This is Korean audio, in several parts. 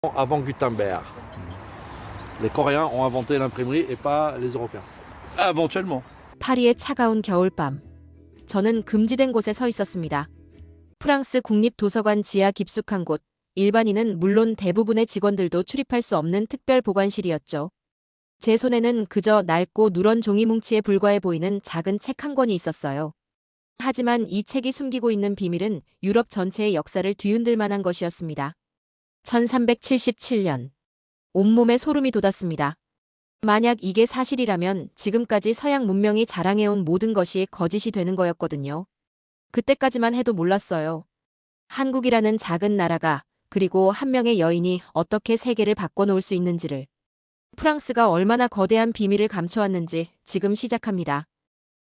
avant Gutenberg. Les Coréens ont inventé l'imprimerie et pas les Européens. Éventuellement. 파리의 차가운 겨울밤. 저는 금지된 곳에 서 있었습니다. 프랑스 국립도서관 지하 깊숙한 곳. 일반인은 물론 대부분의 직원들도 출입할 수 없는 특별 보관실이었죠. 제 손에는 그저 낡고 누런 종이 뭉치에 불과해 보이는 작은 책 한 권이 있었어요. 하지만 이 책이 숨기고 있는 비밀은 유럽 전체의 역사를 뒤흔들 만한 것이었습니다. 1377년. 온몸에 소름이 돋았습니다. 만약 이게 사실이라면 지금까지 서양 문명이 자랑해온 모든 것이 거짓이 되는 거였거든요. 그때까지만 해도 몰랐어요. 한국이라는 작은 나라가 그리고 한 명의 여인이 어떻게 세계를 바꿔놓을 수 있는지를. 프랑스가 얼마나 거대한 비밀을 감춰왔는지 지금 시작합니다.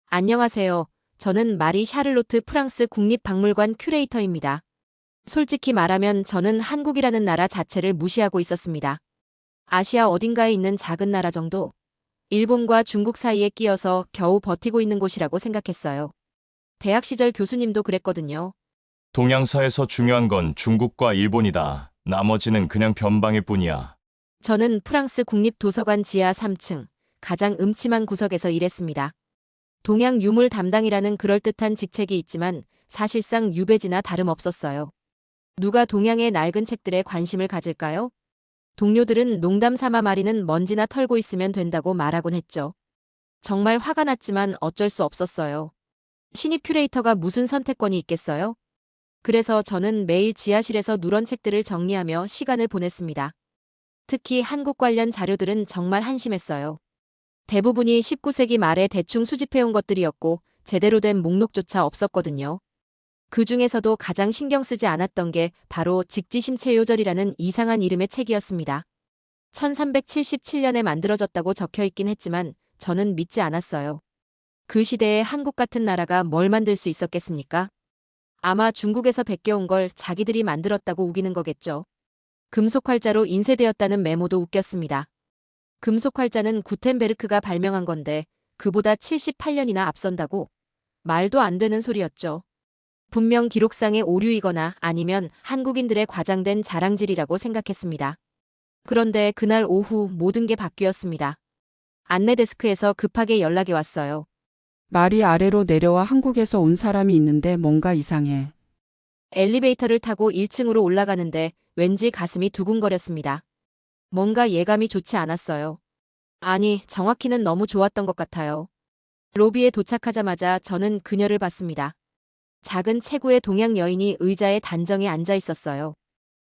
안녕하세요. 저는 마리 샤를로트 프랑스 국립박물관 큐레이터입니다. 솔직히 말하면 저는 한국이라는 나라 자체를 무시하고 있었습니다. 아시아 어딘가에 있는 작은 나라 정도? 일본과 중국 사이에 끼어서 겨우 버티고 있는 곳이라고 생각했어요. 대학 시절 교수님도 그랬거든요. 동양사에서 중요한 건 중국과 일본이다. 나머지는 그냥 변방일 뿐이야. 저는 프랑스 국립도서관 지하 3층, 가장 음침한 구석에서 일했습니다. 동양 유물 담당이라는 그럴듯한 직책이 있지만 사실상 유배지나 다름없었어요. 누가 동양의 낡은 책들에 관심을 가질까요? 동료들은 농담 삼아 마리는 먼지나 털고 있으면 된다고 말하곤 했죠. 정말 화가 났지만 어쩔 수 없었어요. 신입 큐레이터가 무슨 선택권이 있겠어요? 그래서 저는 매일 지하실에서 누런 책들을 정리하며 시간을 보냈습니다. 특히 한국 관련 자료들은 정말 한심했어요. 대부분이 19세기 말에 대충 수집해온 것들이었고 제대로 된 목록조차 없었거든요. 그 중에서도 가장 신경 쓰지 않았던 게 바로 직지심체요절이라는 이상한 이름의 책이었습니다. 1377년에 만들어졌다고 적혀 있긴 했지만 저는 믿지 않았어요. 그 시대에 한국 같은 나라가 뭘 만들 수 있었겠습니까? 아마 중국에서 베껴온 걸 자기들이 만들었다고 우기는 거겠죠. 금속활자로 인쇄되었다는 메모도 웃겼습니다. 금속활자는 구텐베르크가 발명한 건데 그보다 78년이나 앞선다고? 말도 안 되는 소리였죠. 분명 기록상의 오류이거나 아니면 한국인들의 과장된 자랑질이라고 생각했습니다. 그런데 그날 오후 모든 게 바뀌었습니다. 안내 데스크에서 급하게 연락이 왔어요. 말이 아래로 내려와 한국에서 온 사람이 있는데 뭔가 이상해. 엘리베이터를 타고 1층으로 올라가는데 왠지 가슴이 두근거렸습니다. 뭔가 예감이 좋지 않았어요. 아니, 정확히는 너무 좋았던 것 같아요. 로비에 도착하자마자 저는 그녀를 봤습니다. 작은 체구의 동양 여인이 의자에 단정히 앉아 있었어요.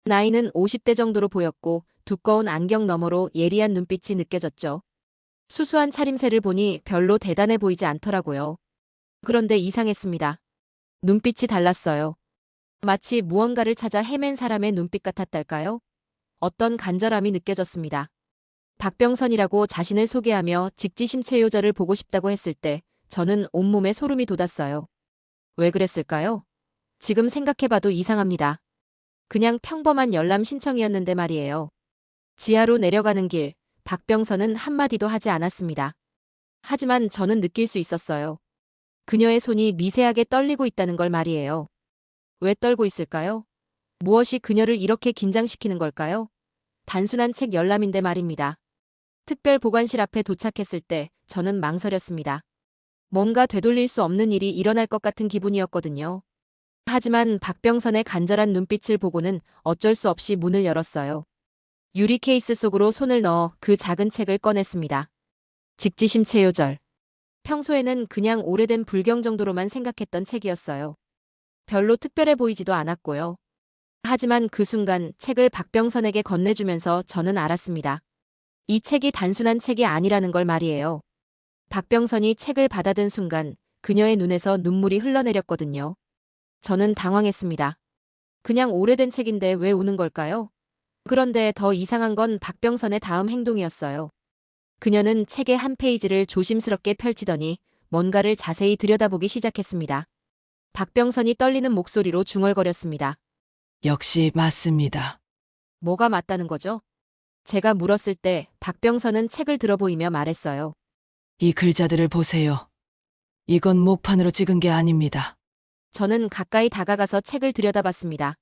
나이는 50대 정도로 보였고 두꺼운 안경 너머로 예리한 눈빛이 느껴졌죠. 수수한 차림새를 보니 별로 대단해 보이지 않더라고요. 그런데 이상했습니다. 눈빛이 달랐어요. 마치 무언가를 찾아 헤맨 사람의 눈빛 같았달까요? 어떤 간절함이 느껴졌습니다. 박병선이라고 자신을 소개하며 직지심체요절을 보고 싶다고 했을 때 저는 온몸에 소름이 돋았어요. 왜 그랬을까요? 지금 생각해봐도 이상합니다. 그냥 평범한 열람 신청이었는데 말이에요. 지하로 내려가는 길, 박병선은 한마디도 하지 않았습니다. 하지만 저는 느낄 수 있었어요. 그녀의 손이 미세하게 떨리고 있다는 걸 말이에요. 왜 떨고 있을까요? 무엇이 그녀를 이렇게 긴장시키는 걸까요? 단순한 책 열람인데 말입니다. 특별 보관실 앞에 도착했을 때 저는 망설였습니다. 뭔가 되돌릴 수 없는 일이 일어날 것 같은 기분이었거든요. 하지만 박병선의 간절한 눈빛을 보고는 어쩔 수 없이 문을 열었어요. 유리 케이스 속으로 손을 넣어 그 작은 책을 꺼냈습니다. 직지심체요절. 평소에는 그냥 오래된 불경 정도로만 생각했던 책이었어요. 별로 특별해 보이지도 않았고요. 하지만 그 순간 책을 박병선에게 건네주면서 저는 알았습니다. 이 책이 단순한 책이 아니라는 걸 말이에요. 박병선이 책을 받아든 순간 그녀의 눈에서 눈물이 흘러내렸거든요. 저는 당황했습니다. 그냥 오래된 책인데 왜 우는 걸까요? 그런데 더 이상한 건 박병선의 다음 행동이었어요. 그녀는 책의 한 페이지를 조심스럽게 펼치더니 뭔가를 자세히 들여다보기 시작했습니다. 박병선이 떨리는 목소리로 중얼거렸습니다. 역시 맞습니다. 뭐가 맞다는 거죠? 제가 물었을 때 박병선은 책을 들어보이며 말했어요. 이 글자들을 보세요. 이건 목판으로 찍은 게 아닙니다. 저는 가까이 다가가서 책을 들여다봤습니다.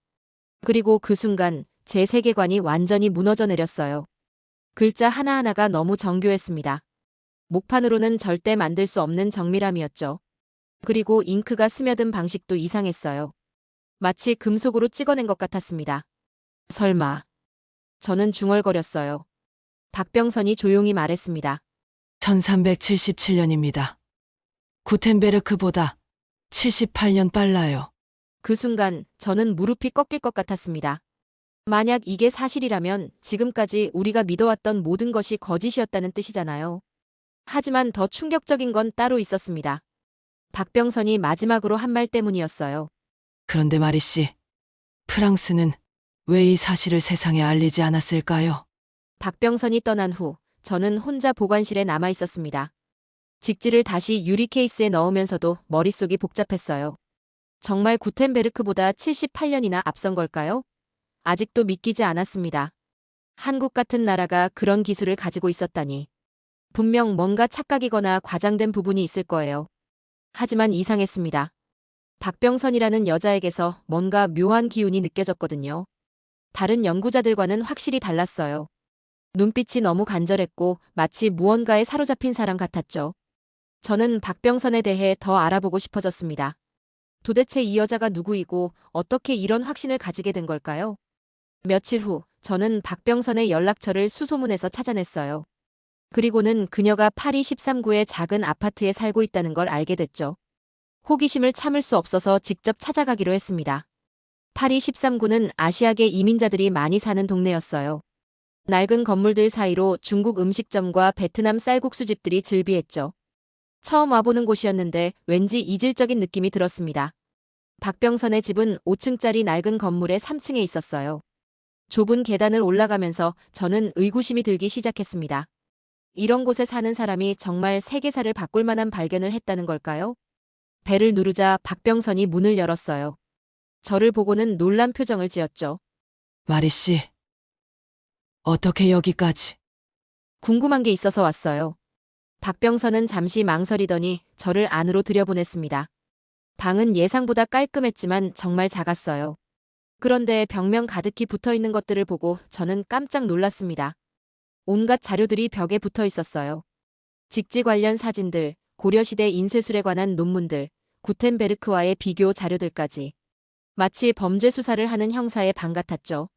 그리고 그 순간 제 세계관이 완전히 무너져 내렸어요. 글자 하나하나가 너무 정교했습니다. 목판으로는 절대 만들 수 없는 정밀함이었죠. 그리고 잉크가 스며든 방식도 이상했어요. 마치 금속으로 찍어낸 것 같았습니다. 설마. 저는 중얼거렸어요. 박병선이 조용히 말했습니다. 1377년입니다. 구텐베르크보다 78년 빨라요. 그 순간 저는 무릎이 꺾일 것 같았습니다. 만약 이게 사실이라면 지금까지 우리가 믿어왔던 모든 것이 거짓이었다는 뜻이잖아요. 하지만 더 충격적인 건 따로 있었습니다. 박병선이 마지막으로 한 말 때문이었어요. 그런데 마리 씨, 프랑스는 왜 이 사실을 세상에 알리지 않았을까요? 박병선이 떠난 후 저는 혼자 보관실에 남아 있었습니다. 직지를 다시 유리 케이스에 넣으면서도 머릿속이 복잡했어요. 정말 구텐베르크보다 78년이나 앞선 걸까요? 아직도 믿기지 않았습니다. 한국 같은 나라가 그런 기술을 가지고 있었다니. 분명 뭔가 착각이거나 과장된 부분이 있을 거예요. 하지만 이상했습니다. 박병선이라는 여자에게서 뭔가 묘한 기운이 느껴졌거든요. 다른 연구자들과는 확실히 달랐어요. 눈빛이 너무 간절했고 마치 무언가에 사로잡힌 사람 같았죠. 저는 박병선에 대해 더 알아보고 싶어졌습니다. 도대체 이 여자가 누구이고 어떻게 이런 확신을 가지게 된 걸까요? 며칠 후 저는 박병선의 연락처를 수소문해서 찾아냈어요. 그리고는 그녀가 파리 13구의 작은 아파트에 살고 있다는 걸 알게 됐죠. 호기심을 참을 수 없어서 직접 찾아가기로 했습니다. 파리 13구는 아시아계 이민자들이 많이 사는 동네였어요. 낡은 건물들 사이로 중국 음식점과 베트남 쌀국수집들이 즐비했죠. 처음 와보는 곳이었는데 왠지 이질적인 느낌이 들었습니다. 박병선의 집은 5층짜리 낡은 건물의 3층에 있었어요. 좁은 계단을 올라가면서 저는 의구심이 들기 시작했습니다. 이런 곳에 사는 사람이 정말 세계사를 바꿀 만한 발견을 했다는 걸까요? 벨을 누르자 박병선이 문을 열었어요. 저를 보고는 놀란 표정을 지었죠. 마리 씨, 어떻게 여기까지? 궁금한 게 있어서 왔어요. 박병선은 잠시 망설이더니 저를 안으로 들여보냈습니다. 방은 예상보다 깔끔했지만 정말 작았어요. 그런데 벽면 가득히 붙어있는 것들을 보고 저는 깜짝 놀랐습니다. 온갖 자료들이 벽에 붙어 있었어요. 직지 관련 사진들, 고려시대 인쇄술에 관한 논문들, 구텐베르크와의 비교 자료들까지. 마치 범죄 수사를 하는 형사의 방 같았죠.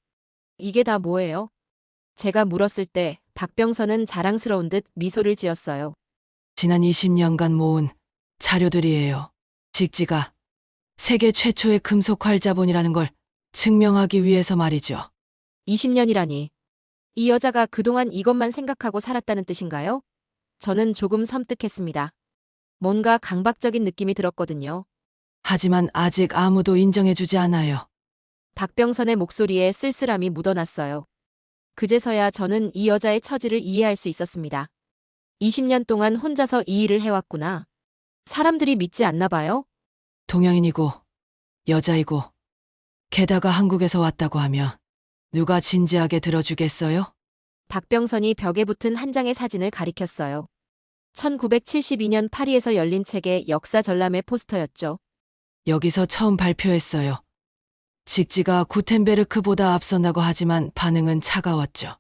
이게 다 뭐예요? 제가 물었을 때 박병선은 자랑스러운 듯 미소를 지었어요. 지난 20년간 모은 자료들이에요. 직지가 세계 최초의 금속 활자본이라는 걸 증명하기 위해서 말이죠. 20년이라니. 이 여자가 그동안 이것만 생각하고 살았다는 뜻인가요? 저는 조금 섬뜩했습니다. 뭔가 강박적인 느낌이 들었거든요. 하지만 아직 아무도 인정해주지 않아요. 박병선의 목소리에 쓸쓸함이 묻어났어요. 그제서야 저는 이 여자의 처지를 이해할 수 있었습니다. 20년 동안 혼자서 이 일을 해왔구나. 사람들이 믿지 않나 봐요? 동양인이고 여자이고 게다가 한국에서 왔다고 하면 누가 진지하게 들어주겠어요? 박병선이 벽에 붙은 한 장의 사진을 가리켰어요. 1972년 파리에서 열린 책의 역사 전람회 포스터였죠. 여기서 처음 발표했어요. 직지가 구텐베르크보다 앞선다고 하지만 반응은 차가웠죠.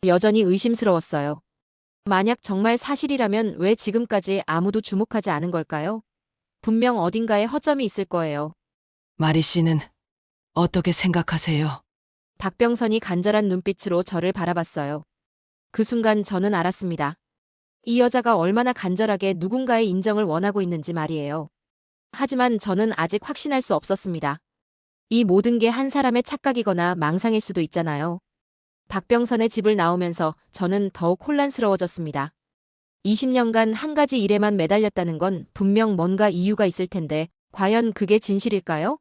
여전히 의심스러웠어요. 만약 정말 사실이라면 왜 지금까지 아무도 주목하지 않은 걸까요? 분명 어딘가에 허점이 있을 거예요. 마리 씨는 어떻게 생각하세요? 박병선이 간절한 눈빛으로 저를 바라봤어요. 그 순간 저는 알았습니다. 이 여자가 얼마나 간절하게 누군가의 인정을 원하고 있는지 말이에요. 하지만 저는 아직 확신할 수 없었습니다. 이 모든 게 한 사람의 착각이거나 망상일 수도 있잖아요. 박병선의 집을 나오면서 저는 더욱 혼란스러워졌습니다. 20년간 한 가지 일에만 매달렸다는 건 분명 뭔가 이유가 있을 텐데 과연 그게 진실일까요?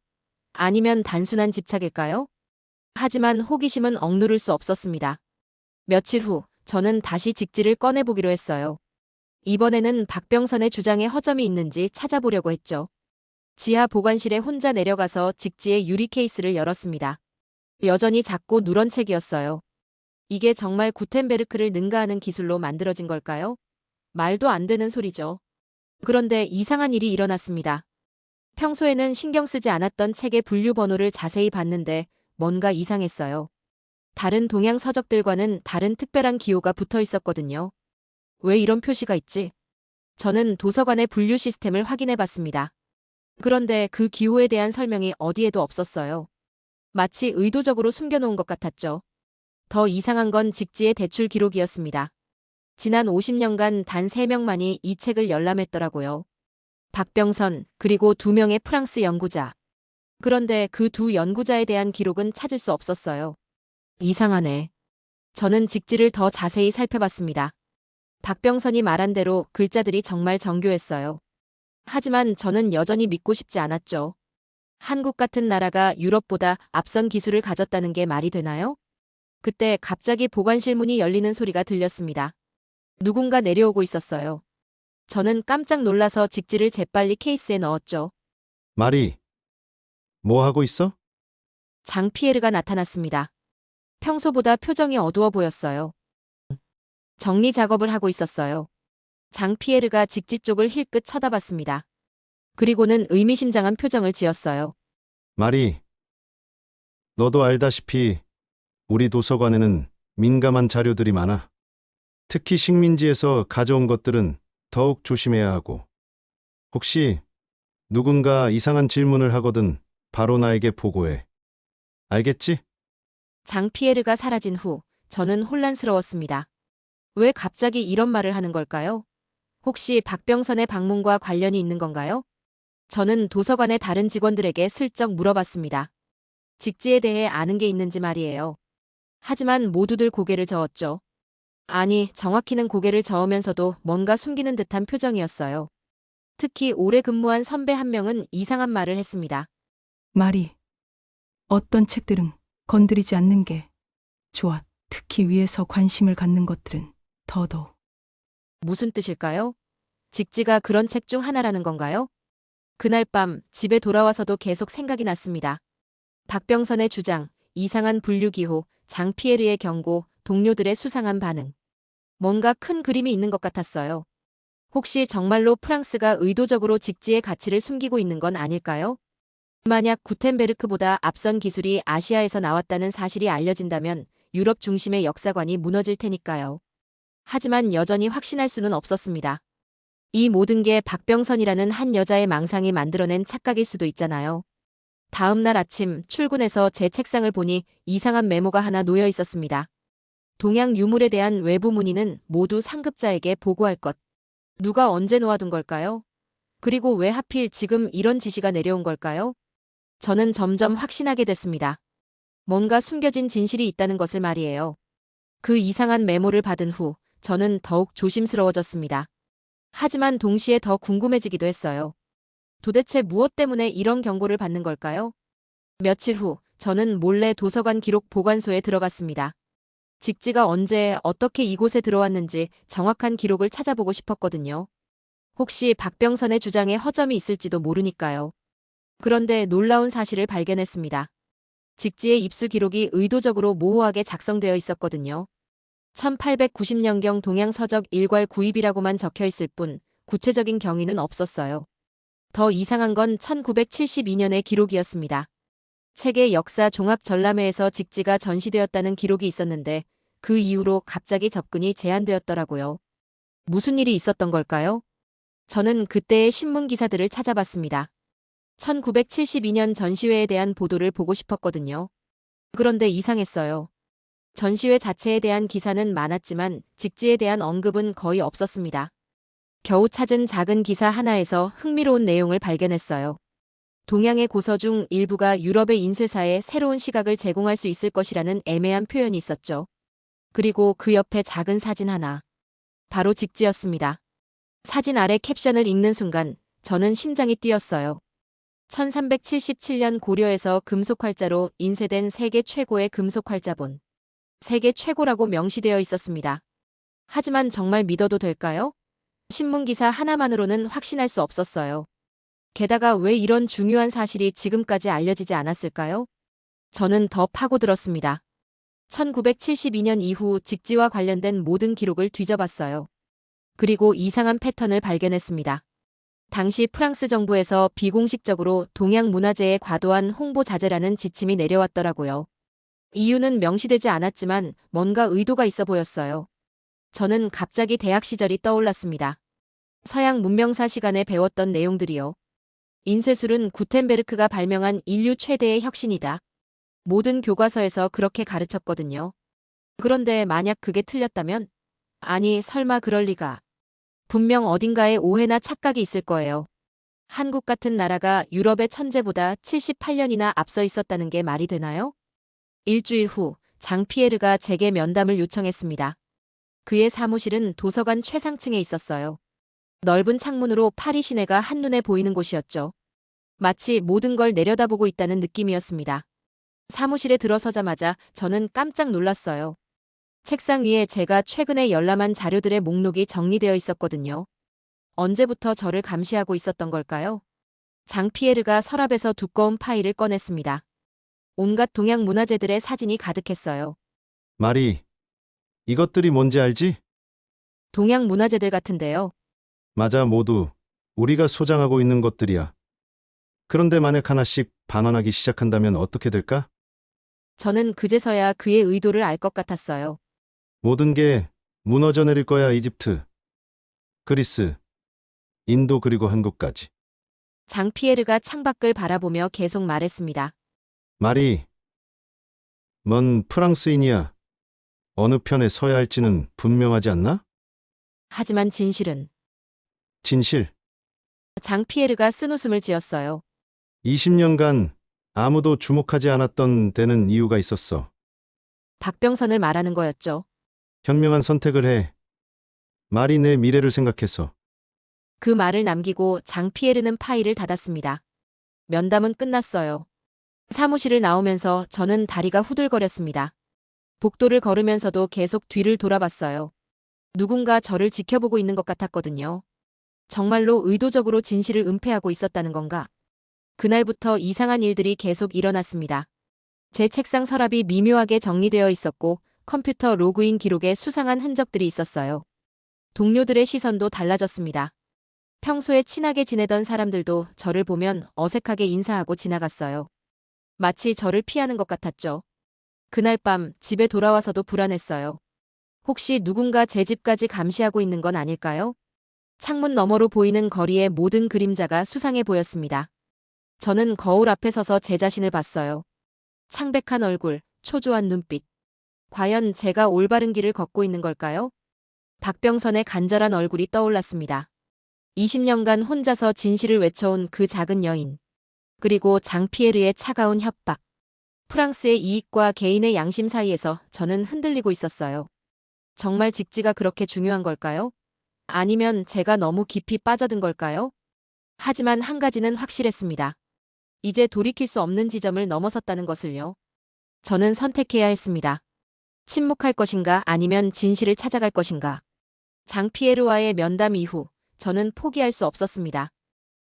아니면 단순한 집착일까요? 하지만 호기심은 억누를 수 없었습니다. 며칠 후 저는 다시 직지를 꺼내보기로 했어요. 이번에는 박병선의 주장에 허점이 있는지 찾아보려고 했죠. 지하 보관실에 혼자 내려가서 직지의 유리 케이스를 열었습니다. 여전히 작고 누런 책이었어요. 이게 정말 구텐베르크를 능가하는 기술로 만들어진 걸까요? 말도 안 되는 소리죠. 그런데 이상한 일이 일어났습니다. 평소에는 신경 쓰지 않았던 책의 분류 번호를 자세히 봤는데 뭔가 이상했어요. 다른 동양 서적들과는 다른 특별한 기호가 붙어 있었거든요. 왜 이런 표시가 있지? 저는 도서관의 분류 시스템을 확인해 봤습니다. 그런데 그 기호에 대한 설명이 어디에도 없었어요. 마치 의도적으로 숨겨놓은 것 같았죠. 더 이상한 건 직지의 대출 기록이었습니다. 지난 50년간 단 3명만이 이 책을 열람했더라고요. 박병선, 그리고 2명의 프랑스 연구자. 그런데 그 두 연구자에 대한 기록은 찾을 수 없었어요. 이상하네. 저는 직지를 더 자세히 살펴봤습니다. 박병선이 말한 대로 글자들이 정말 정교했어요. 하지만 저는 여전히 믿고 싶지 않았죠. 한국 같은 나라가 유럽보다 앞선 기술을 가졌다는 게 말이 되나요? 그때 갑자기 보관실 문이 열리는 소리가 들렸습니다. 누군가 내려오고 있었어요. 저는 깜짝 놀라서 직지를 재빨리 케이스에 넣었죠. 마리, 뭐 하고 있어? 장피에르가 나타났습니다. 평소보다 표정이 어두워 보였어요. 정리 작업을 하고 있었어요. 장피에르가 직지 쪽을 힐끗 쳐다봤습니다. 그리고는 의미심장한 표정을 지었어요. 마리, 너도 알다시피 우리 도서관에는 민감한 자료들이 많아. 특히 식민지에서 가져온 것들은 더욱 조심해야 하고. 혹시 누군가 이상한 질문을 하거든 바로 나에게 보고해. 알겠지? 장피에르가 사라진 후 저는 혼란스러웠습니다. 왜 갑자기 이런 말을 하는 걸까요? 혹시 박병선의 방문과 관련이 있는 건가요? 저는 도서관의 다른 직원들에게 슬쩍 물어봤습니다. 직지에 대해 아는 게 있는지 말이에요. 하지만 모두들 고개를 저었죠. 아니, 정확히는 고개를 저으면서도 뭔가 숨기는 듯한 표정이었어요. 특히 오래 근무한 선배 한 명은 이상한 말을 했습니다. 마리, 어떤 책들은 건드리지 않는 게 좋아. 특히 위에서 관심을 갖는 것들은 더더욱. 무슨 뜻일까요? 직지가 그런 책 중 하나라는 건가요? 그날 밤 집에 돌아와서도 계속 생각이 났습니다. 박병선의 주장, 이상한 분류기호, 장피에르의 경고, 동료들의 수상한 반응. 뭔가 큰 그림이 있는 것 같았어요. 혹시 정말로 프랑스가 의도적으로 직지의 가치를 숨기고 있는 건 아닐까요? 만약 구텐베르크보다 앞선 기술이 아시아에서 나왔다는 사실이 알려진다면 유럽 중심의 역사관이 무너질 테니까요. 하지만 여전히 확신할 수는 없었습니다. 이 모든 게 박병선이라는 한 여자의 망상이 만들어낸 착각일 수도 있잖아요. 다음 날 아침 출근해서 제 책상을 보니 이상한 메모가 하나 놓여 있었습니다. 동양 유물에 대한 외부 문의는 모두 상급자에게 보고할 것. 누가 언제 놓아둔 걸까요? 그리고 왜 하필 지금 이런 지시가 내려온 걸까요? 저는 점점 확신하게 됐습니다. 뭔가 숨겨진 진실이 있다는 것을 말이에요. 그 이상한 메모를 받은 후 저는 더욱 조심스러워졌습니다. 하지만 동시에 더 궁금해지기도 했어요. 도대체 무엇 때문에 이런 경고를 받는 걸까요? 며칠 후 저는 몰래 도서관 기록 보관소에 들어갔습니다. 직지가 언제 어떻게 이곳에 들어왔는지 정확한 기록을 찾아보고 싶었거든요. 혹시 박병선의 주장에 허점이 있을지도 모르니까요. 그런데 놀라운 사실을 발견했습니다. 직지의 입수 기록이 의도적으로 모호하게 작성되어 있었거든요. 1890년경 동양서적 일괄 구입이라고만 적혀 있을 뿐 구체적인 경위는 없었어요. 더 이상한 건 1972년의 기록이었습니다. 책의 역사 종합 전람회에서 직지가 전시되었다는 기록이 있었는데 그 이후로 갑자기 접근이 제한되었더라고요. 무슨 일이 있었던 걸까요? 저는 그때의 신문 기사들을 찾아봤습니다. 1972년 전시회에 대한 보도를 보고 싶었거든요. 그런데 이상했어요. 전시회 자체에 대한 기사는 많았지만 직지에 대한 언급은 거의 없었습니다. 겨우 찾은 작은 기사 하나에서 흥미로운 내용을 발견했어요. 동양의 고서 중 일부가 유럽의 인쇄사에 새로운 시각을 제공할 수 있을 것이라는 애매한 표현이 있었죠. 그리고 그 옆에 작은 사진 하나. 바로 직지였습니다. 사진 아래 캡션을 읽는 순간 저는 심장이 뛰었어요. 1377년 고려에서 금속활자로 인쇄된 세계 최고의 금속활자본. 세계 최고라고 명시되어 있었습니다. 하지만 정말 믿어도 될까요? 신문기사 하나만으로는 확신할 수 없었어요. 게다가 왜 이런 중요한 사실이 지금까지 알려지지 않았을까요? 저는 더 파고들었습니다. 1972년 이후 직지와 관련된 모든 기록을 뒤져봤어요. 그리고 이상한 패턴을 발견했습니다. 당시 프랑스 정부에서 비공식적으로 동양 문화재의 과도한 홍보 자제라는 지침이 내려왔더라고요. 이유는 명시되지 않았지만 뭔가 의도가 있어 보였어요. 저는 갑자기 대학 시절이 떠올랐습니다. 서양 문명사 시간에 배웠던 내용들이요. 인쇄술은 구텐베르크가 발명한 인류 최대의 혁신이다. 모든 교과서에서 그렇게 가르쳤거든요. 그런데 만약 그게 틀렸다면? 아니, 설마 그럴 리가. 분명 어딘가에 오해나 착각이 있을 거예요. 한국 같은 나라가 유럽의 천재보다 78년이나 앞서 있었다는 게 말이 되나요? 일주일 후, 장피에르가 제게 면담을 요청했습니다. 그의 사무실은 도서관 최상층에 있었어요. 넓은 창문으로 파리 시내가 한눈에 보이는 곳이었죠. 마치 모든 걸 내려다보고 있다는 느낌이었습니다. 사무실에 들어서자마자 저는 깜짝 놀랐어요. 책상 위에 제가 최근에 열람한 자료들의 목록이 정리되어 있었거든요. 언제부터 저를 감시하고 있었던 걸까요? 장피에르가 서랍에서 두꺼운 파일을 꺼냈습니다. 온갖 동양 문화재들의 사진이 가득했어요. 마리, 이것들이 뭔지 알지? 동양 문화재들 같은데요. 맞아, 모두 우리가 소장하고 있는 것들이야. 그런데 만약 하나씩 반환하기 시작한다면 어떻게 될까? 저는 그제서야 그의 의도를 알 것 같았어요. 모든 게 무너져 내릴 거야, 이집트, 그리스, 인도 그리고 한국까지. 장피에르가 창밖을 바라보며 계속 말했습니다. 마리, 넌 프랑스인이야. 어느 편에 서야 할지는 분명하지 않나? 하지만 진실은 진실. 장피에르가 쓴웃음을 지었어요. 20년간 아무도 주목하지 않았던 데는 이유가 있었어. 박병선을 말하는 거였죠. 현명한 선택을 해. 말이 내 미래를 생각해서. 그 말을 남기고 장피에르는 파일을 닫았습니다. 면담은 끝났어요. 사무실을 나오면서 저는 다리가 후들거렸습니다. 복도를 걸으면서도 계속 뒤를 돌아봤어요. 누군가 저를 지켜보고 있는 것 같았거든요. 정말로 의도적으로 진실을 은폐하고 있었다는 건가? 그날부터 이상한 일들이 계속 일어났습니다. 제 책상 서랍이 미묘하게 정리되어 있었고 컴퓨터 로그인 기록에 수상한 흔적들이 있었어요. 동료들의 시선도 달라졌습니다. 평소에 친하게 지내던 사람들도 저를 보면 어색하게 인사하고 지나갔어요. 마치 저를 피하는 것 같았죠. 그날 밤 집에 돌아와서도 불안했어요. 혹시 누군가 제 집까지 감시하고 있는 건 아닐까요? 창문 너머로 보이는 거리의 모든 그림자가 수상해 보였습니다. 저는 거울 앞에 서서 제 자신을 봤어요. 창백한 얼굴, 초조한 눈빛. 과연 제가 올바른 길을 걷고 있는 걸까요? 박병선의 간절한 얼굴이 떠올랐습니다. 20년간 혼자서 진실을 외쳐온 그 작은 여인. 그리고 장피에르의 차가운 협박. 프랑스의 이익과 개인의 양심 사이에서 저는 흔들리고 있었어요. 정말 직지가 그렇게 중요한 걸까요? 아니면 제가 너무 깊이 빠져든 걸까요? 하지만 한 가지는 확실했습니다. 이제 돌이킬 수 없는 지점을 넘어섰다는 것을요. 저는 선택해야 했습니다. 침묵할 것인가 아니면 진실을 찾아갈 것인가. 장피에르와의 면담 이후 저는 포기할 수 없었습니다.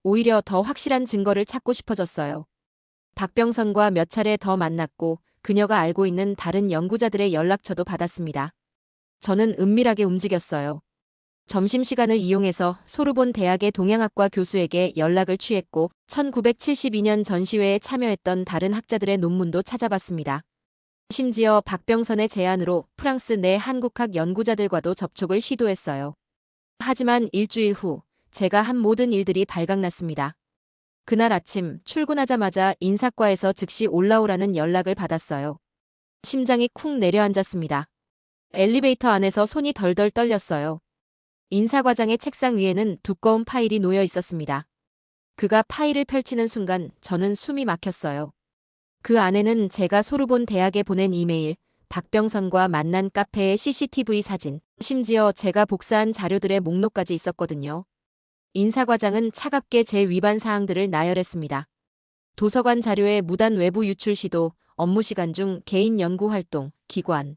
오히려 더 확실한 증거를 찾고 싶어졌어요. 박병선과 몇 차례 더 만났고 그녀가 알고 있는 다른 연구자들의 연락처도 받았습니다. 저는 은밀하게 움직였어요. 점심시간을 이용해서 소르본 대학의 동양학과 교수에게 연락을 취했고 1972년 전시회에 참여했던 다른 학자들의 논문도 찾아봤습니다. 심지어 박병선의 제안으로 프랑스 내 한국학 연구자들과도 접촉을 시도했어요. 하지만 일주일 후 제가 한 모든 일들이 발각났습니다. 그날 아침 출근하자마자 인사과에서 즉시 올라오라는 연락을 받았어요. 심장이 쿵 내려앉았습니다. 엘리베이터 안에서 손이 덜덜 떨렸어요. 인사과장의 책상 위에는 두꺼운 파일이 놓여 있었습니다. 그가 파일을 펼치는 순간 저는 숨이 막혔어요. 그 안에는 제가 소르본 대학에 보낸 이메일, 박병선과 만난 카페의 CCTV 사진, 심지어 제가 복사한 자료들의 목록까지 있었거든요. 인사과장은 차갑게 제 위반 사항들을 나열했습니다. 도서관 자료의 무단 외부 유출 시도, 업무 시간 중 개인 연구 활동, 기관,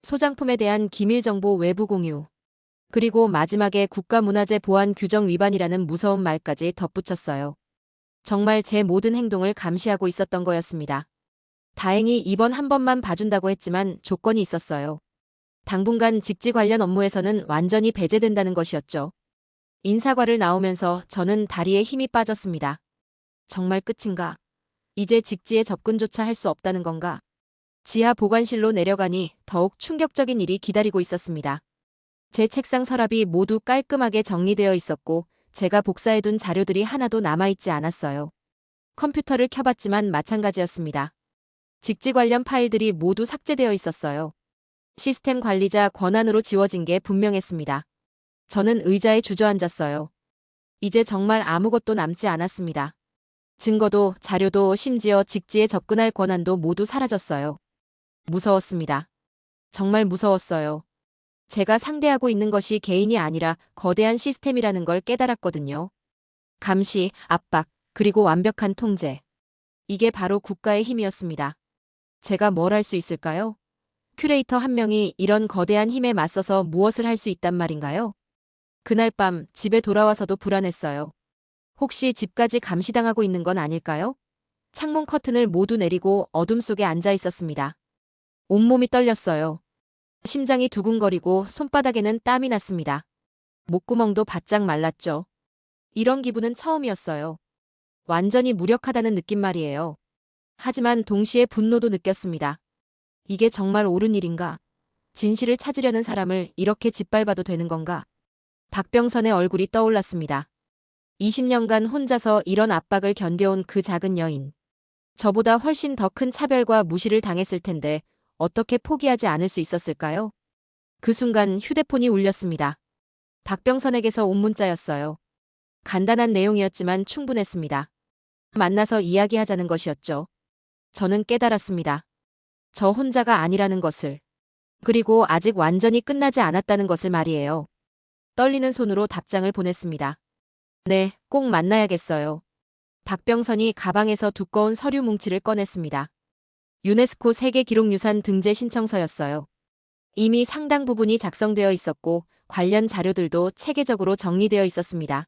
소장품에 대한 기밀 정보 외부 공유, 그리고 마지막에 국가문화재 보안 규정 위반이라는 무서운 말까지 덧붙였어요. 정말 제 모든 행동을 감시하고 있었던 거였습니다. 다행히 이번 한 번만 봐준다고 했지만 조건이 있었어요. 당분간 직지 관련 업무에서는 완전히 배제된다는 것이었죠. 인사과를 나오면서 저는 다리에 힘이 빠졌습니다. 정말 끝인가? 이제 직지에 접근조차 할 수 없다는 건가? 지하 보관실로 내려가니 더욱 충격적인 일이 기다리고 있었습니다. 제 책상 서랍이 모두 깔끔하게 정리되어 있었고 제가 복사해둔 자료들이 하나도 남아있지 않았어요. 컴퓨터를 켜봤지만 마찬가지였습니다. 직지 관련 파일들이 모두 삭제되어 있었어요. 시스템 관리자 권한으로 지워진 게 분명했습니다. 저는 의자에 주저앉았어요. 이제 정말 아무것도 남지 않았습니다. 증거도 자료도 심지어 직지에 접근할 권한도 모두 사라졌어요. 무서웠습니다. 정말 무서웠어요. 제가 상대하고 있는 것이 개인이 아니라 거대한 시스템이라는 걸 깨달았거든요. 감시, 압박, 그리고 완벽한 통제. 이게 바로 국가의 힘이었습니다. 제가 뭘 할 수 있을까요? 큐레이터 한 명이 이런 거대한 힘에 맞서서 무엇을 할 수 있단 말인가요? 그날 밤 집에 돌아와서도 불안했어요. 혹시 집까지 감시당하고 있는 건 아닐까요? 창문 커튼을 모두 내리고 어둠 속에 앉아 있었습니다. 온몸이 떨렸어요. 심장이 두근거리고 손바닥에는 땀이 났습니다. 목구멍도 바짝 말랐죠. 이런 기분은 처음이었어요. 완전히 무력하다는 느낌 말이에요. 하지만 동시에 분노도 느꼈습니다. 이게 정말 옳은 일인가? 진실을 찾으려는 사람을 이렇게 짓밟아도 되는 건가? 박병선의 얼굴이 떠올랐습니다. 20년간 혼자서 이런 압박을 견뎌온 그 작은 여인. 저보다 훨씬 더 큰 차별과 무시를 당했을 텐데 어떻게 포기하지 않을 수 있었을까요? 그 순간 휴대폰이 울렸습니다. 박병선에게서 온 문자였어요. 간단한 내용이었지만 충분했습니다. 만나서 이야기하자는 것이었죠. 저는 깨달았습니다. 저 혼자가 아니라는 것을. 그리고 아직 완전히 끝나지 않았다는 것을 말이에요. 떨리는 손으로 답장을 보냈습니다. 네, 꼭 만나야겠어요. 박병선이 가방에서 두꺼운 서류 뭉치를 꺼냈습니다. 유네스코 세계기록유산 등재 신청서였어요. 이미 상당 부분이 작성되어 있었고 관련 자료들도 체계적으로 정리되어 있었습니다.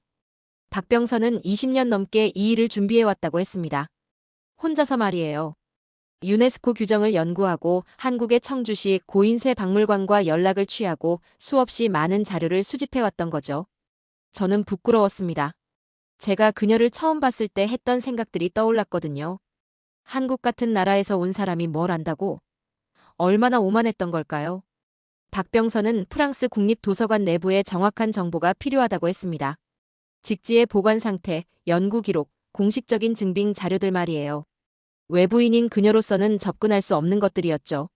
박병선은 20년 넘게 이 일을 준비해왔다고 했습니다. 혼자서 말이에요. 유네스코 규정을 연구하고 한국의 청주시 고인쇠 박물관과 연락을 취하고 수없이 많은 자료를 수집해왔던 거죠. 저는 부끄러웠습니다. 제가 그녀를 처음 봤을 때 했던 생각들이 떠올랐거든요. 한국 같은 나라에서 온 사람이 뭘 안다고? 얼마나 오만했던 걸까요? 박병선은 프랑스 국립도서관 내부에 정확한 정보가 필요하다고 했습니다. 직지의 보관 상태, 연구 기록, 공식적인 증빙 자료들 말이에요. 외부인인 그녀로서는 접근할 수 없는 것들이었죠.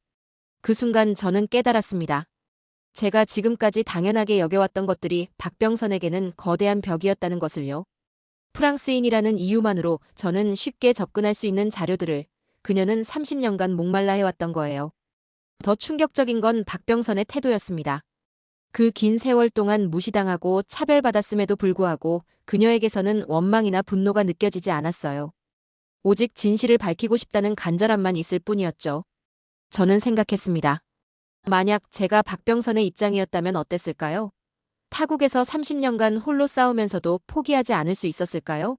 그 순간 저는 깨달았습니다. 제가 지금까지 당연하게 여겨왔던 것들이 박병선에게는 거대한 벽이었다는 것을요. 프랑스인이라는 이유만으로 저는 쉽게 접근할 수 있는 자료들을 그녀는 30년간 목말라 해왔던 거예요. 더 충격적인 건 박병선의 태도였습니다. 그 긴 세월 동안 무시당하고 차별받았음에도 불구하고 그녀에게서는 원망이나 분노가 느껴지지 않았어요. 오직 진실을 밝히고 싶다는 간절함만 있을 뿐이었죠. 저는 생각했습니다. 만약 제가 박병선의 입장이었다면 어땠을까요? 타국에서 30년간 홀로 싸우면서도 포기하지 않을 수 있었을까요?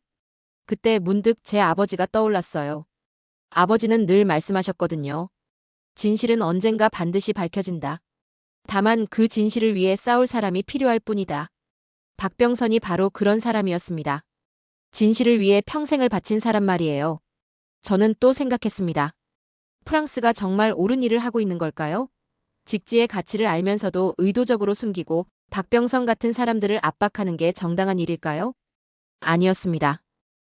그때 문득 제 아버지가 떠올랐어요. 아버지는 늘 말씀하셨거든요. 진실은 언젠가 반드시 밝혀진다. 다만 그 진실을 위해 싸울 사람이 필요할 뿐이다. 박병선이 바로 그런 사람이었습니다. 진실을 위해 평생을 바친 사람 말이에요. 저는 또 생각했습니다. 프랑스가 정말 옳은 일을 하고 있는 걸까요? 직지의 가치를 알면서도 의도적으로 숨기고 박병선 같은 사람들을 압박하는 게 정당한 일일까요? 아니었습니다.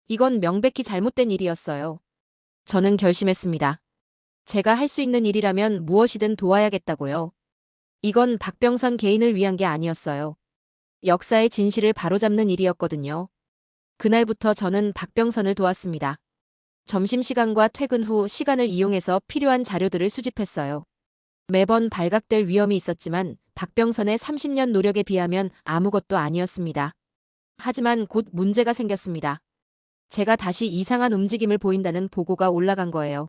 이건 명백히 잘못된 일이었어요. 저는 결심했습니다. 제가 할 수 있는 일이라면 무엇이든 도와야겠다고요. 이건 박병선 개인을 위한 게 아니었어요. 역사의 진실을 바로잡는 일이었거든요. 그날부터 저는 박병선을 도왔습니다. 점심시간과 퇴근 후 시간을 이용해서 필요한 자료들을 수집했어요. 매번 발각될 위험이 있었지만 박병선의 30년 노력에 비하면 아무것도 아니었습니다. 하지만 곧 문제가 생겼습니다. 제가 다시 이상한 움직임을 보인다는 보고가 올라간 거예요.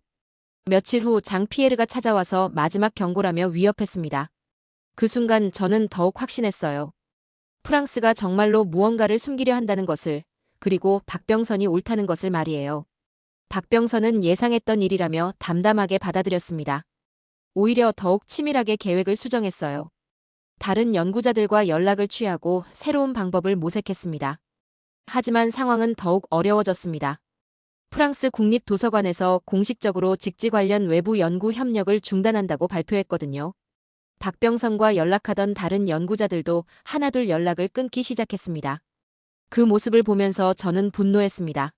며칠 후 장 피에르가 찾아와서 마지막 경고라며 위협했습니다. 그 순간 저는 더욱 확신했어요. 프랑스가 정말로 무언가를 숨기려 한다는 것을, 그리고 박병선이 옳다는 것을 말이에요. 박병선은 예상했던 일이라며 담담하게 받아들였습니다. 오히려 더욱 치밀하게 계획을 수정했어요. 다른 연구자들과 연락을 취하고 새로운 방법을 모색했습니다. 하지만 상황은 더욱 어려워졌습니다. 프랑스 국립도서관에서 공식적으로 직지 관련 외부 연구 협력을 중단한다고 발표했거든요. 박병선과 연락하던 다른 연구자들도 하나둘 연락을 끊기 시작했습니다. 그 모습을 보면서 저는 분노했습니다.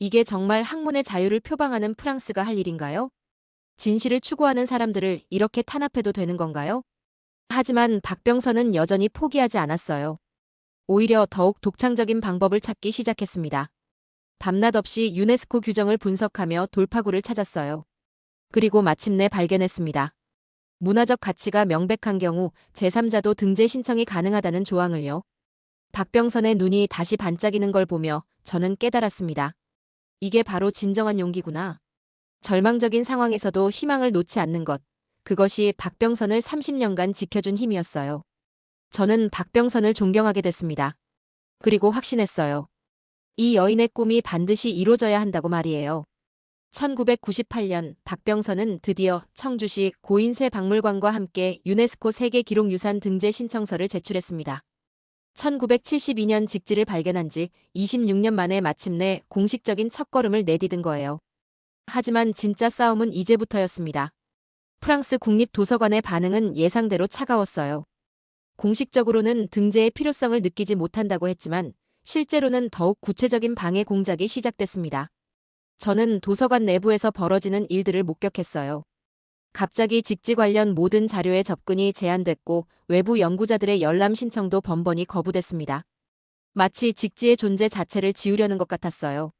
이게 정말 학문의 자유를 표방하는 프랑스가 할 일인가요? 진실을 추구하는 사람들을 이렇게 탄압해도 되는 건가요? 하지만 박병선은 여전히 포기하지 않았어요. 오히려 더욱 독창적인 방법을 찾기 시작했습니다. 밤낮 없이 유네스코 규정을 분석하며 돌파구를 찾았어요. 그리고 마침내 발견했습니다. 문화적 가치가 명백한 경우 제3자도 등재 신청이 가능하다는 조항을요. 박병선의 눈이 다시 반짝이는 걸 보며 저는 깨달았습니다. 이게 바로 진정한 용기구나. 절망적인 상황에서도 희망을 놓지 않는 것. 그것이 박병선을 30년간 지켜준 힘이었어요. 저는 박병선을 존경하게 됐습니다. 그리고 확신했어요. 이 여인의 꿈이 반드시 이루어져야 한다고 말이에요. 1998년 박병선은 드디어 청주시 고인쇠 박물관과 함께 유네스코 세계기록유산 등재 신청서를 제출했습니다. 1972년 직지를 발견한 지 26년 만에 마침내 공식적인 첫걸음을 내디딘 거예요. 하지만 진짜 싸움은 이제부터였습니다. 프랑스 국립도서관의 반응은 예상대로 차가웠어요. 공식적으로는 등재의 필요성을 느끼지 못한다고 했지만 실제로는 더욱 구체적인 방해 공작이 시작됐습니다. 저는 도서관 내부에서 벌어지는 일들을 목격했어요. 갑자기 직지 관련 모든 자료의 접근이 제한됐고 외부 연구자들의 열람 신청도 번번이 거부됐습니다. 마치 직지의 존재 자체를 지우려는 것 같았어요.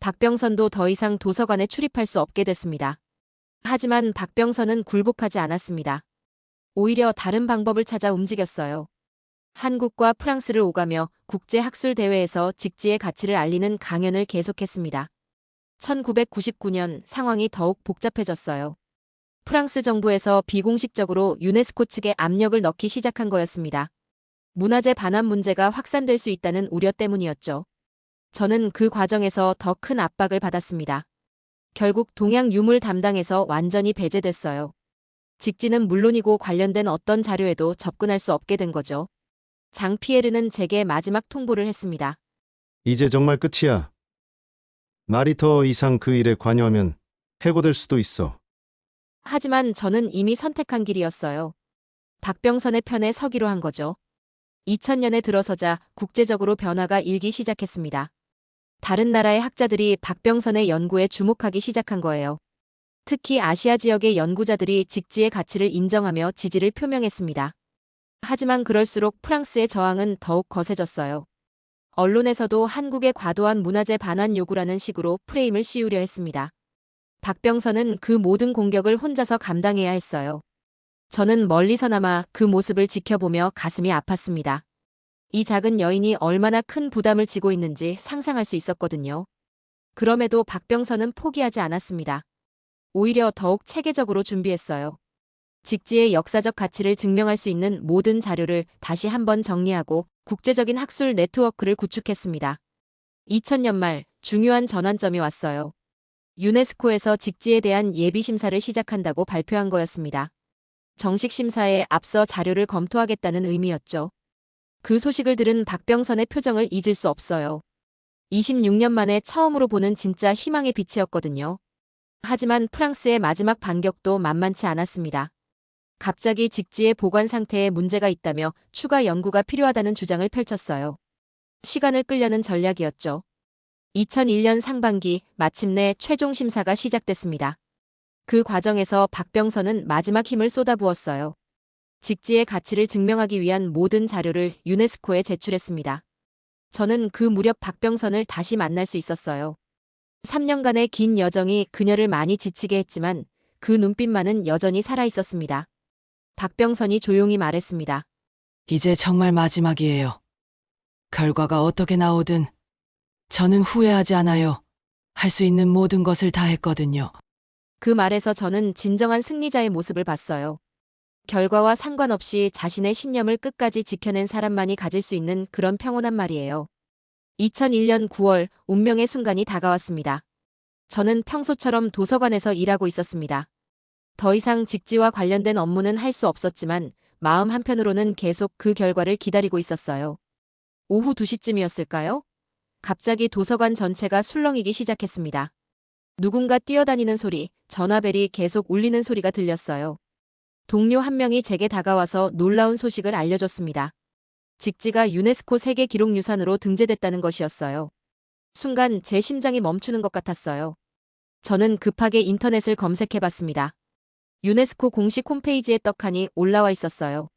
박병선도 더 이상 도서관에 출입할 수 없게 됐습니다. 하지만 박병선은 굴복하지 않았습니다. 오히려 다른 방법을 찾아 움직였어요. 한국과 프랑스를 오가며 국제학술대회에서 직지의 가치를 알리는 강연을 계속했습니다. 1999년 상황이 더욱 복잡해졌어요. 프랑스 정부에서 비공식적으로 유네스코 측에 압력을 넣기 시작한 거였습니다. 문화재 반환 문제가 확산될 수 있다는 우려 때문이었죠. 저는 그 과정에서 더 큰 압박을 받았습니다. 결국 동양 유물 담당에서 완전히 배제됐어요. 직지는 물론이고 관련된 어떤 자료에도 접근할 수 없게 된 거죠. 장 피에르는 제게 마지막 통보를 했습니다. 이제 정말 끝이야. 말이 더 이상 그 일에 관여하면 해고될 수도 있어. 하지만 저는 이미 선택한 길이었어요. 박병선의 편에 서기로 한 거죠. 2000년에 들어서자 국제적으로 변화가 일기 시작했습니다. 다른 나라의 학자들이 박병선의 연구에 주목하기 시작한 거예요. 특히 아시아 지역의 연구자들이 직지의 가치를 인정하며 지지를 표명했습니다. 하지만 그럴수록 프랑스의 저항은 더욱 거세졌어요. 언론에서도 한국의 과도한 문화재 반환 요구라는 식으로 프레임을 씌우려 했습니다. 박병선은 그 모든 공격을 혼자서 감당해야 했어요. 저는 멀리서나마 그 모습을 지켜보며 가슴이 아팠습니다. 이 작은 여인이 얼마나 큰 부담을 지고 있는지 상상할 수 있었거든요. 그럼에도 박병선은 포기하지 않았습니다. 오히려 더욱 체계적으로 준비했어요. 직지의 역사적 가치를 증명할 수 있는 모든 자료를 다시 한번 정리하고 국제적인 학술 네트워크를 구축했습니다. 2000년 말 중요한 전환점이 왔어요. 유네스코에서 직지에 대한 예비 심사를 시작한다고 발표한 거였습니다. 정식 심사에 앞서 자료를 검토하겠다는 의미였죠. 그 소식을 들은 박병선의 표정을 잊을 수 없어요. 26년 만에 처음으로 보는 진짜 희망의 빛이었거든요. 하지만 프랑스의 마지막 반격도 만만치 않았습니다. 갑자기 직지의 보관 상태에 문제가 있다며 추가 연구가 필요하다는 주장을 펼쳤어요. 시간을 끌려는 전략이었죠. 2001년 상반기 마침내 최종 심사가 시작됐습니다. 그 과정에서 박병선은 마지막 힘을 쏟아부었어요. 직지의 가치를 증명하기 위한 모든 자료를 유네스코에 제출했습니다. 저는 그 무렵 박병선을 다시 만날 수 있었어요. 3년간의 긴 여정이 그녀를 많이 지치게 했지만 그 눈빛만은 여전히 살아있었습니다. 박병선이 조용히 말했습니다. 이제 정말 마지막이에요. 결과가 어떻게 나오든 저는 후회하지 않아요. 할 수 있는 모든 것을 다 했거든요. 그 말에서 저는 진정한 승리자의 모습을 봤어요. 결과와 상관없이 자신의 신념을 끝까지 지켜낸 사람만이 가질 수 있는 그런 평온한 말이에요. 2001년 9월 운명의 순간이 다가왔습니다. 저는 평소처럼 도서관에서 일하고 있었습니다. 더 이상 직지와 관련된 업무는 할 수 없었지만 마음 한편으로는 계속 그 결과를 기다리고 있었어요. 오후 2시쯤이었을까요? 갑자기 도서관 전체가 술렁이기 시작했습니다. 누군가 뛰어다니는 소리, 전화벨이 계속 울리는 소리가 들렸어요. 동료 한 명이 제게 다가와서 놀라운 소식을 알려줬습니다. 직지가 유네스코 세계 기록유산으로 등재됐다는 것이었어요. 순간 제 심장이 멈추는 것 같았어요. 저는 급하게 인터넷을 검색해봤습니다. 유네스코 공식 홈페이지에 떡하니 올라와 있었어요.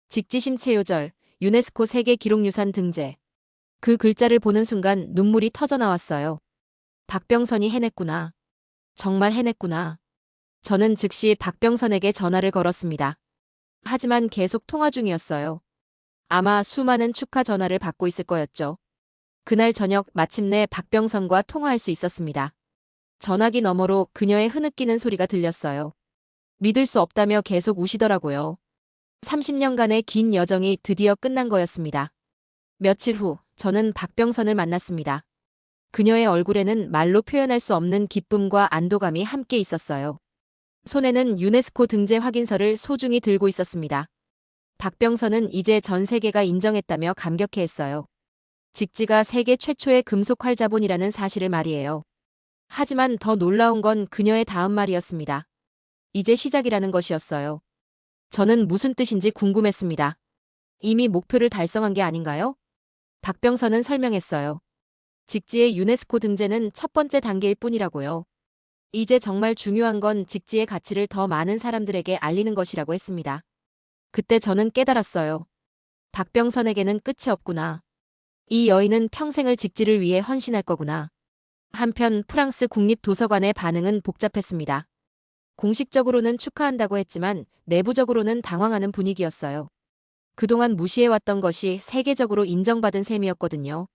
직지 심체요절, 유네스코 세계 기록유산 등재. 그 글자를 보는 순간 눈물이 터져 나왔어요. 박병선이 해냈구나. 정말 해냈구나. 저는 즉시 박병선에게 전화를 걸었습니다. 하지만 계속 통화 중이었어요. 아마 수많은 축하 전화를 받고 있을 거였죠. 그날 저녁 마침내 박병선과 통화할 수 있었습니다. 전화기 너머로 그녀의 흐느끼는 소리가 들렸어요. 믿을 수 없다며 계속 우시더라고요. 30년간의 긴 여정이 드디어 끝난 거였습니다. 며칠 후 저는 박병선을 만났습니다. 그녀의 얼굴에는 말로 표현할 수 없는 기쁨과 안도감이 함께 있었어요. 손에는 유네스코 등재 확인서를 소중히 들고 있었습니다. 박병선은 이제 전 세계가 인정했다며 감격해했어요. 직지가 세계 최초의 금속 활자본이라는 사실을 말이에요. 하지만 더 놀라운 건 그녀의 다음 말이었습니다. 이제 시작이라는 것이었어요. 저는 무슨 뜻인지 궁금했습니다. 이미 목표를 달성한 게 아닌가요? 박병선은 설명했어요. 직지의 유네스코 등재는 첫 번째 단계일 뿐이라고요. 이제 정말 중요한 건 직지의 가치를 더 많은 사람들에게 알리는 것이라고 했습니다. 그때 저는 깨달았어요. 박병선에게는 끝이 없구나. 이 여인은 평생을 직지를 위해 헌신할 거구나. 한편 프랑스 국립도서관의 반응은 복잡했습니다. 공식적으로는 축하한다고 했지만 내부적으로는 당황하는 분위기였어요. 그동안 무시해왔던 것이 세계적으로 인정받은 셈이었거든요.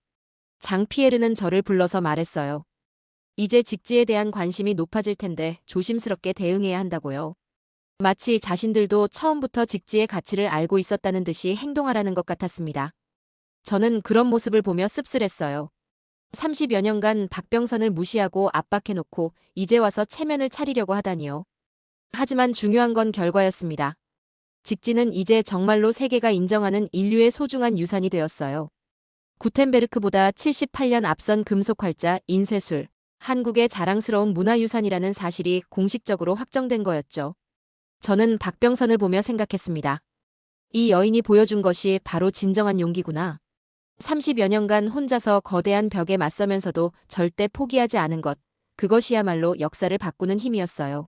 장피에르는 저를 불러서 말했어요. 이제 직지에 대한 관심이 높아질 텐데 조심스럽게 대응해야 한다고요. 마치 자신들도 처음부터 직지의 가치를 알고 있었다는 듯이 행동하라는 것 같았습니다. 저는 그런 모습을 보며 씁쓸했어요. 30여 년간 박병선을 무시하고 압박해놓고 이제 와서 체면을 차리려고 하다니요. 하지만 중요한 건 결과였습니다. 직지는 이제 정말로 세계가 인정하는 인류의 소중한 유산이 되었어요. 구텐베르크보다 78년 앞선 금속 활자 인쇄술, 한국의 자랑스러운 문화유산이라는 사실이 공식적으로 확정된 거였죠. 저는 박병선을 보며 생각했습니다. 이 여인이 보여준 것이 바로 진정한 용기구나. 30여 년간 혼자서 거대한 벽에 맞서면서도 절대 포기하지 않은 것, 그것이야말로 역사를 바꾸는 힘이었어요.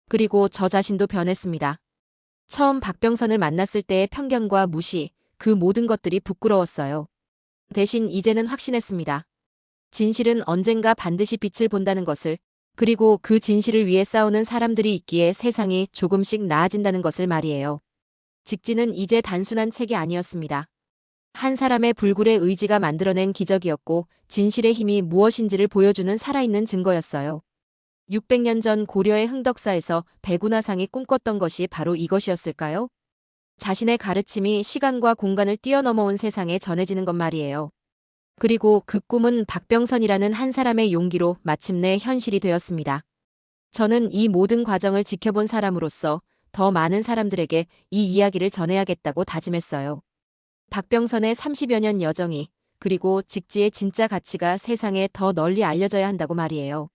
그리고 저 자신도 변했습니다. 처음 박병선을 만났을 때의 편견과 무시, 그 모든 것들이 부끄러웠어요. 대신 이제는 확신했습니다. 진실은 언젠가 반드시 빛을 본다는 것을, 그리고 그 진실을 위해 싸우는 사람들이 있기에 세상이 조금씩 나아진다는 것을 말이에요. 직지는 이제 단순한 책이 아니었습니다. 한 사람의 불굴의 의지가 만들어낸 기적이었고 진실의 힘이 무엇인지를 보여주는 살아있는 증거였어요. 600년 전 고려의 흥덕사에서 백운하상이 꿈꿨던 것이 바로 이것이었을까요? 자신의 가르침이 시간과 공간을 뛰어넘어온 세상에 전해지는 것 말이에요. 그리고 그 꿈은 박병선이라는 한 사람의 용기로 마침내 현실이 되었습니다. 저는 이 모든 과정을 지켜본 사람으로서 더 많은 사람들에게 이 이야기를 전해야겠다고 다짐했어요. 박병선의 30여 년 여정이, 그리고 직지의 진짜 가치가 세상에 더 널리 알려져야 한다고 말이에요.